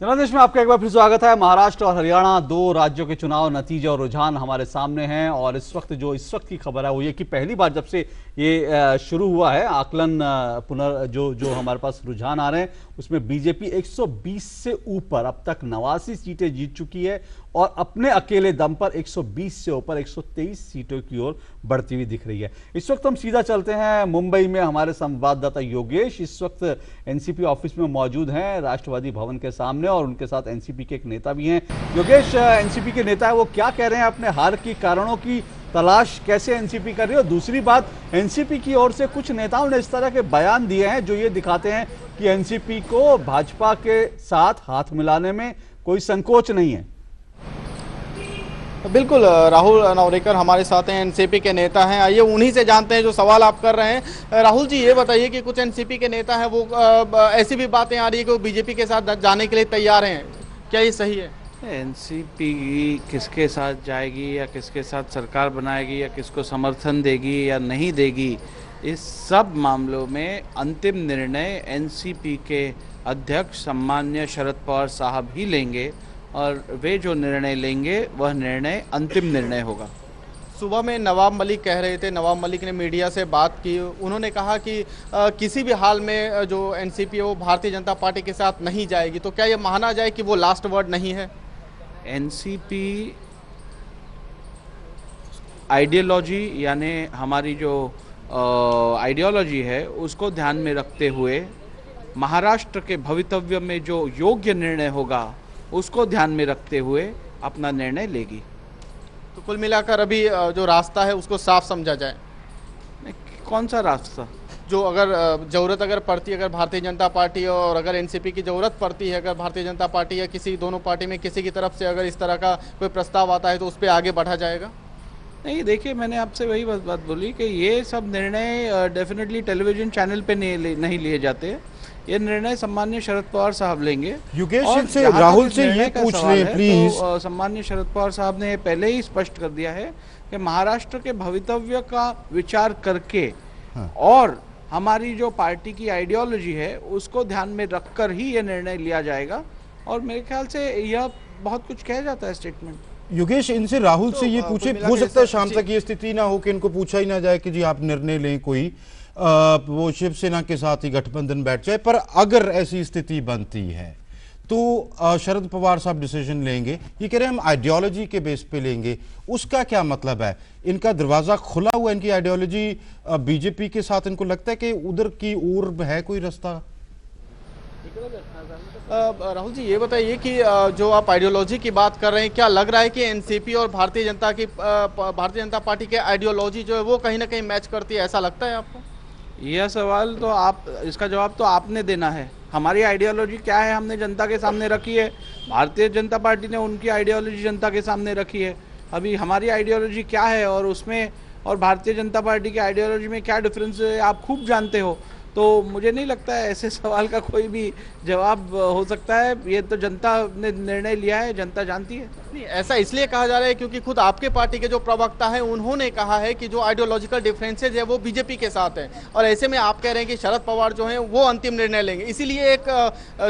जनादेश में आपका एक बार फिर स्वागत है। महाराष्ट्र और हरियाणा दो राज्यों के चुनाव नतीजे और रुझान हमारे सामने हैं और इस वक्त की खबर है वो ये कि पहली बार जब से ये शुरू हुआ है आकलन जो हमारे पास रुझान आ रहे हैं उसमें बीजेपी 120 से ऊपर अब तक 89 सीटें जीत चुकी है और अपने अकेले दम पर 120 से ऊपर 123 सीटों की ओर बढ़ती हुई दिख रही है। इस वक्त हम सीधा चलते हैं मुंबई में। हमारे संवाददाता योगेश इस वक्त एनसीपी ऑफिस में मौजूद हैं, राष्ट्रवादी भवन के सामने, और उनके साथ एनसीपी के एक नेता भी हैं। योगेश, एनसीपी के नेता है वो क्या कह रहे हैं, अपने हार की कारणों की तलाश कैसे एनसीपी कर रही है? और दूसरी बात, एनसीपी की ओर से कुछ नेताओं ने इस तरह के बयान दिए हैं जो ये दिखाते हैं कि एनसीपी को भाजपा के साथ हाथ मिलाने में कोई संकोच नहीं है। बिल्कुल, राहुल नवरेकर हमारे साथ हैं, एनसीपी के नेता हैं। आइए उन्हीं से जानते हैं जो सवाल आप कर रहे हैं। राहुल जी, ये बताइए कि कुछ एनसीपी के नेता हैं वो ऐसी भी बातें आ रही है कि वो बीजेपी के साथ जाने के लिए तैयार हैं, क्या ये सही है? एनसीपी किसके साथ जाएगी या किसके साथ सरकार बनाएगी या किसको समर्थन देगी या नहीं देगी, इस सब मामलों में अंतिम निर्णय एनसीपी के अध्यक्ष सम्मान्य शरद पवार साहब ही लेंगे और वे जो निर्णय लेंगे वह निर्णय अंतिम निर्णय होगा। सुबह में नवाब मलिक कह रहे थे, नवाब मलिक ने मीडिया से बात की, उन्होंने कहा कि किसी भी हाल में जो एनसीपी है वो भारतीय जनता पार्टी के साथ नहीं जाएगी, तो क्या ये माना जाए कि वो लास्ट वर्ड नहीं है? एनसीपी आइडियोलॉजी यानी हमारी जो आइडियोलॉजी है उसको ध्यान में रखते हुए महाराष्ट्र के भवितव्य में जो योग्य निर्णय होगा उसको ध्यान में रखते हुए अपना निर्णय लेगी। तो कुल मिलाकर अभी जो रास्ता है उसको साफ समझा जाए। कौन सा रास्ता? जो अगर ज़रूरत अगर पड़ती है, अगर भारतीय जनता पार्टी और अगर एनसीपी की ज़रूरत पड़ती है, अगर भारतीय जनता पार्टी या किसी दोनों पार्टी में किसी की तरफ से अगर इस तरह का कोई प्रस्ताव आता है तो उस पर आगे बढ़ा जाएगा? नहीं, देखिए, मैंने आपसे वही बात बोली कि ये सब निर्णय डेफिनेटली टेलीविजन चैनल पे नहीं लिए जाते। ये निर्णय सम्मान्य शरद पवार साहब लेंगे। योगेश से राहुल से ये पूछ लें प्लीज। तो सम्मान्य शरद पवार साहब ने पहले ही स्पष्ट कर दिया है कि महाराष्ट्र के भवितव्य का विचार करके और हमारी जो पार्टी की आइडियोलॉजी है उसको ध्यान में रखकर ही ये निर्णय लिया जाएगा और मेरे ख्याल से यह बहुत कुछ कह जाता है स्टेटमेंट। योगेश, इनसे राहुल से ये पूछे, हो सकता है शाम तक ये स्थिति ना हो कि इनको पूछा ही ना जाए कि जी आप निर्णय लें कोई, वो शिवसेना के साथ ही गठबंधन बैठ जाए, पर अगर ऐसी स्थिति बनती है तो शरद पवार साहब डिसीजन लेंगे। ये कह रहे हैं हम आइडियोलॉजी के बेस पे लेंगे, उसका क्या मतलब है? इनका दरवाजा खुला हुआ, इनकी आइडियोलॉजी बीजेपी के साथ, इनको लगता है कि उधर की ओर है कोई रास्ता? राहुल जी, ये बताइए कि जो आप आइडियोलॉजी की बात कर रहे हैं, क्या लग रहा है कि एनसीपी और भारतीय जनता पार्टी के आइडियोलॉजी जो है वो कहीं ना कहीं मैच करती है, ऐसा लगता है आपको? यह सवाल तो इसका जवाब तो आपने देना है। हमारी आइडियोलॉजी क्या है हमने जनता के सामने रखी है, भारतीय जनता पार्टी ने उनकी आइडियोलॉजी जनता के सामने रखी है। अभी हमारी आइडियोलॉजी क्या है और उसमें और भारतीय जनता पार्टी की आइडियोलॉजी में क्या डिफरेंस है आप खूब जानते हो, तो मुझे नहीं लगता है ऐसे सवाल का कोई भी जवाब हो सकता है। ये तो जनता ने निर्णय लिया है, जनता जानती है। नहीं, ऐसा इसलिए कहा जा रहा है क्योंकि खुद आपके पार्टी के जो प्रवक्ता हैं उन्होंने कहा है कि जो आइडियोलॉजिकल डिफरेंसेज है वो बीजेपी के साथ है और ऐसे में आप कह रहे हैं कि शरद पवार जो हैं वो अंतिम निर्णय लेंगे, इसीलिए एक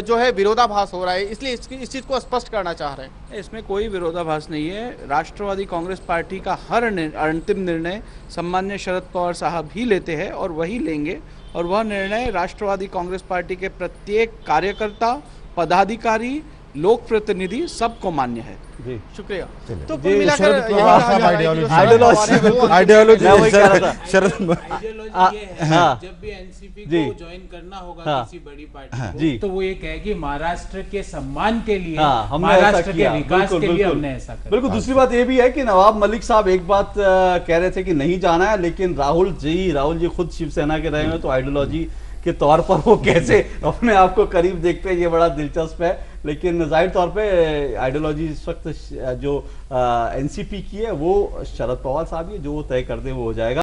जो है विरोधाभास हो रहा है, इसलिए इस चीज़ को स्पष्ट करना चाह रहे हैं। इसमें कोई विरोधाभास नहीं है। राष्ट्रवादी कांग्रेस पार्टी का हर अंतिम निर्णय सम्मान्य शरद पवार साहब ही लेते हैं और वही लेंगे और वह निर्णय राष्ट्रवादी कांग्रेस पार्टी के प्रत्येक कार्यकर्ता, पदाधिकारी, लोक प्रतिनिधि सबको मान्य है। जी, शुक्रिया। तो कुल मिलाकर आइडियोलॉजी जब भी एनसीपी को ज्वाइन करना होगा किसी बड़ी पार्टी को, तो वो ये कहेगी महाराष्ट्र के सम्मान के लिए, महाराष्ट्र के विकास के लिए हमने ऐसा किया। बिल्कुल। दूसरी बात ये भी है कि नवाब मलिक साहब एक बात कह रहे थे कि नहीं जाना है, लेकिन राहुल जी खुद शिवसेना के रहे हैं तो आइडियोलॉजी के तौर पर वो कैसे अपने आप को करीब देखते हैं ये बड़ा दिलचस्प है। लेकिन जाहिर तौर पे आइडियोलॉजी इस वक्त जो एनसीपी की है वो शरद पवार साहब ही जो तय कर दे वो हो जाएगा।